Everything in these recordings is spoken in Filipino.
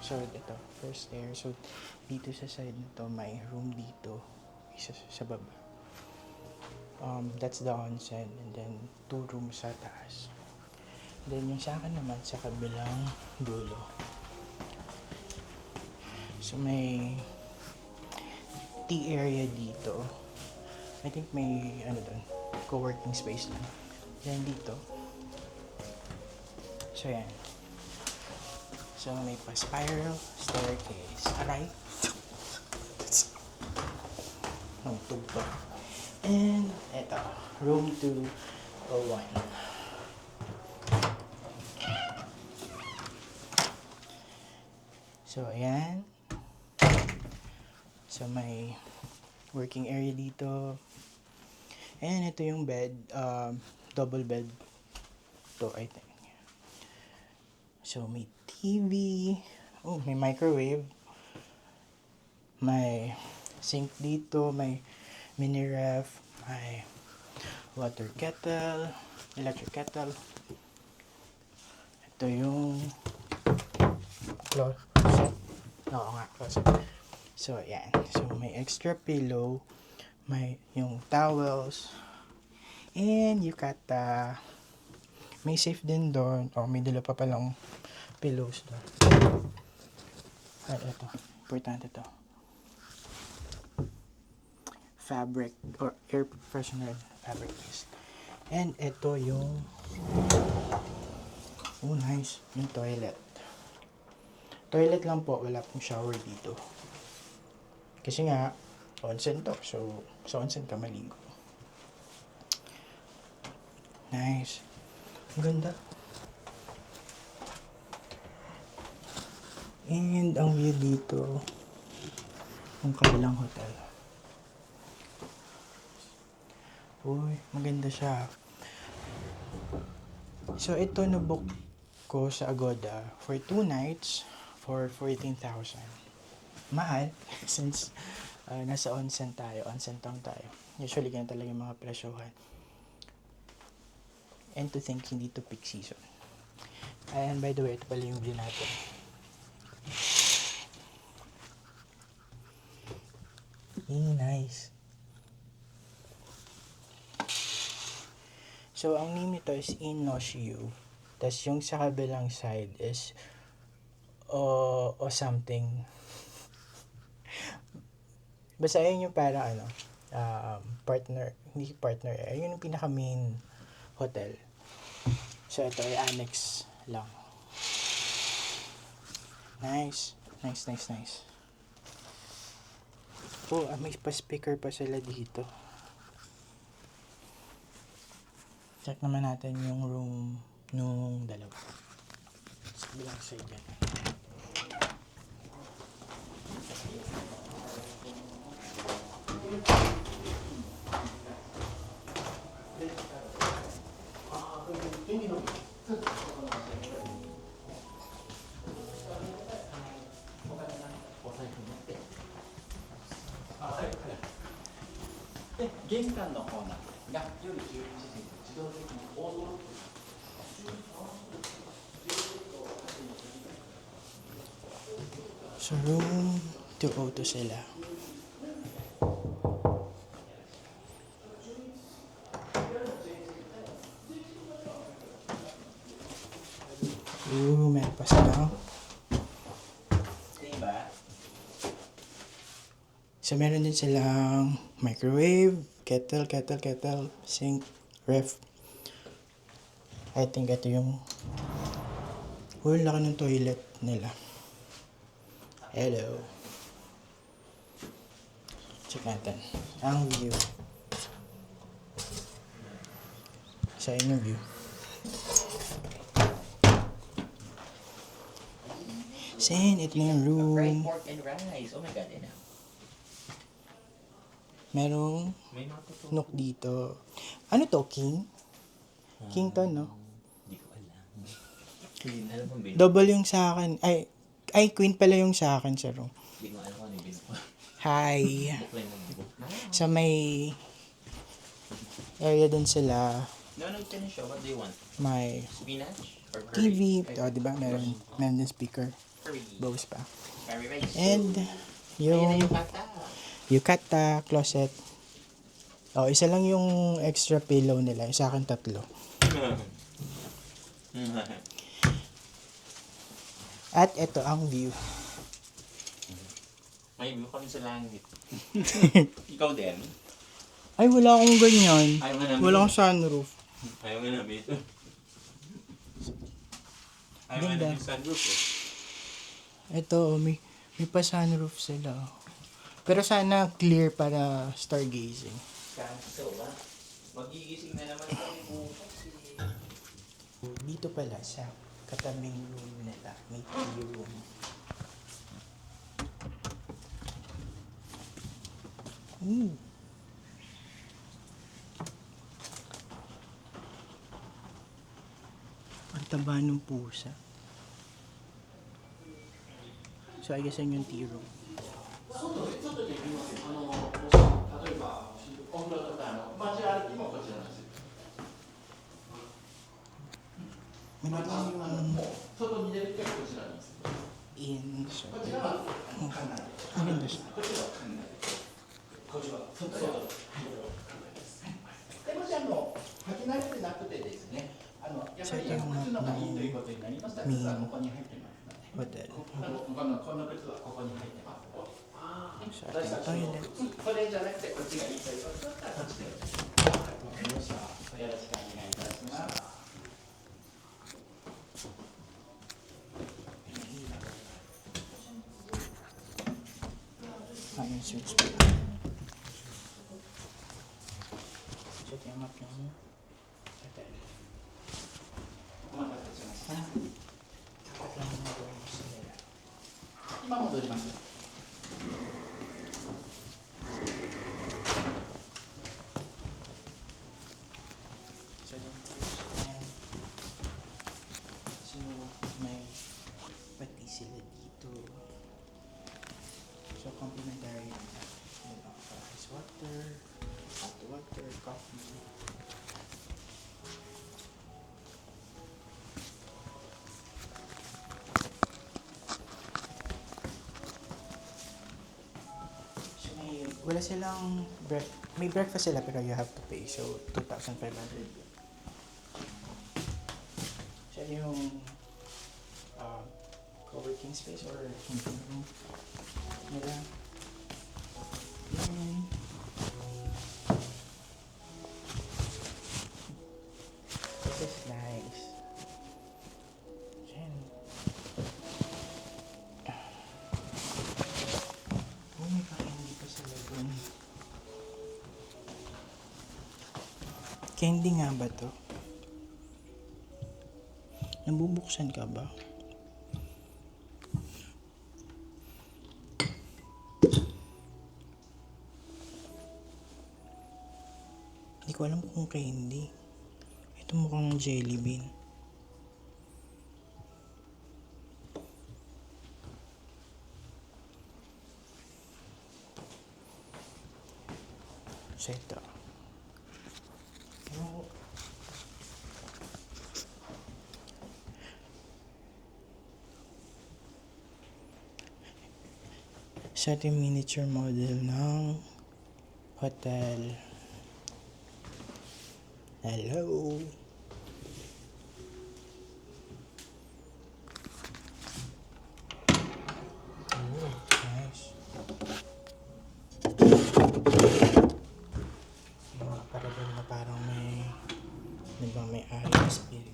So, ito, first air. So, dito sa side nito, may room dito. Isa sa baba. That's the onsen. And then, 2 rooms sa taas. Then, yung sa akin naman, sa kabilang dulo. So, may tea area dito. I think may, doon, co-working space lang. Then, dito. So, yan. So, may pa-spiral staircase. Aray! Ang tugtog. And, eto. Room 201. So, ayan. So, may working area dito. And, ito yung bed. Double bed to, I think. So, may TV. Oh, may microwave. May sink dito. May mini ref. May water kettle. Electric kettle. Ito yung closet. Oo nga, closet. So, ayan. So, may extra pillow. May yung towels. And you got may safe din doon. O, may dala pa palang pillows doon. Ay, ito. Importante to. Fabric or air freshener fabric mist. And ito yung oh, nice. Yung toilet. Toilet lang po. Wala pong shower dito. Kasi nga, onsen to. So, sa onsen ka maligo. Nice. Ang ganda. And ang view dito, ang kabilang hotel. Uy, maganda siya. So, ito na-book ko sa Agoda for 2 nights for 14,000. Mahal, since nasa onsen tayo, onsen town tayo. Usually, ganyan talaga yung mga presyohan. And to think, hindi to peak season. And by the way, ito pala yung view natin. Nice. So, ang name nito is Inoshiu. Tapos, yung sa kabilang side is o something. Basta yun yung parang partner, hindi partner, yun yung pinaka main hotel. So, ito ay annex lang. Nice. Nice. Oh, may pa-speaker pa sila dito. Check naman natin yung room nung dalawa. Sa bilang side yan. So, room 202 sila. Meron pa sila. So, meron din silang microwave, kettle, sink, ref. I think ito yung laki ng toilet nila. Hello. Check natin. Ang view. Sa inyong view. Sen, ito na yung room. Fried pork and rice. Oh my God, ina. Merong nook dito. Ano to, king? King to, no? Hindi ko alam. Alam mo, bin. Double yung sa akin. Ay, queen pala yung sa akin sa room. Hindi ko alam kung ano yung bin ko. Hi. Buklan mo mo. Sa may area din sila. No, finish. What do you want? May Spinach? Or curry? TV. O, diba? Meron din speaker. Bawas pa. Very rice. And Ayan na yung yung kata. yukata closet. Oh, isa lang yung extra pillow nila. Yung sa akin 3. At ito ang view. May view kami sa langit. Ikaw din? Ay, wala akong ganyan. Ayaw nga namin. Wala akong sunroof. Ayaw nga namin ito. Ayaw nga Ganda. namin sunroof eh. Ito, may pa sunroof sila. Pero sana clear para stargazing. Kaso ba? Magigising na naman kami bukas eh. Dito pala sa katabing room nila. May tea room. Ang taba ng pusa. So I guess yun yung tea room. Minagay yung in so maganda siya. でもし履き慣れてなくてですね、やっぱり靴の方がいいということになりましたら、靴はここに入ってますので、 Hotel. この靴はここに入ってます。 Sa ating toilet. これじゃなくてこっちがいいということだったらこっちで。わかりました。よろしくお願いいたします。 Ayun, switch pa. So, ito yung map ng hotel. お待たせしました。 Tapat lang yung rooms nila. 今戻ります。 So, and so, may pati sila dito. So, complimentary ice water, hot water, coffee. So, wala silang may breakfast sila pero you have to pay. So, 2,500. Siya yung co-working space or meeting room nila. Yan. This is nice. Yan. Oh, may pa-candy pa sila dun. Candy nga ba to? Nabubuksan ka ba? Hindi ko alam kung candy. Ito mukhang jelly bean. So ito. Oh. Sa ating miniature model ng hotel. Hello. Oh, nice. Mga parabol na parang may ari na spirit.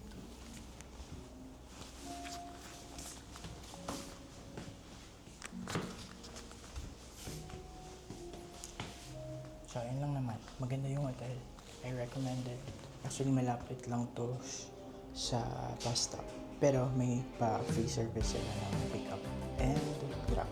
So, ayun lang naman. Maganda yung hotel. I recommend it. Actually, malapit lang to sa bus stop. Pero may pa free service sila ng pick up and drop.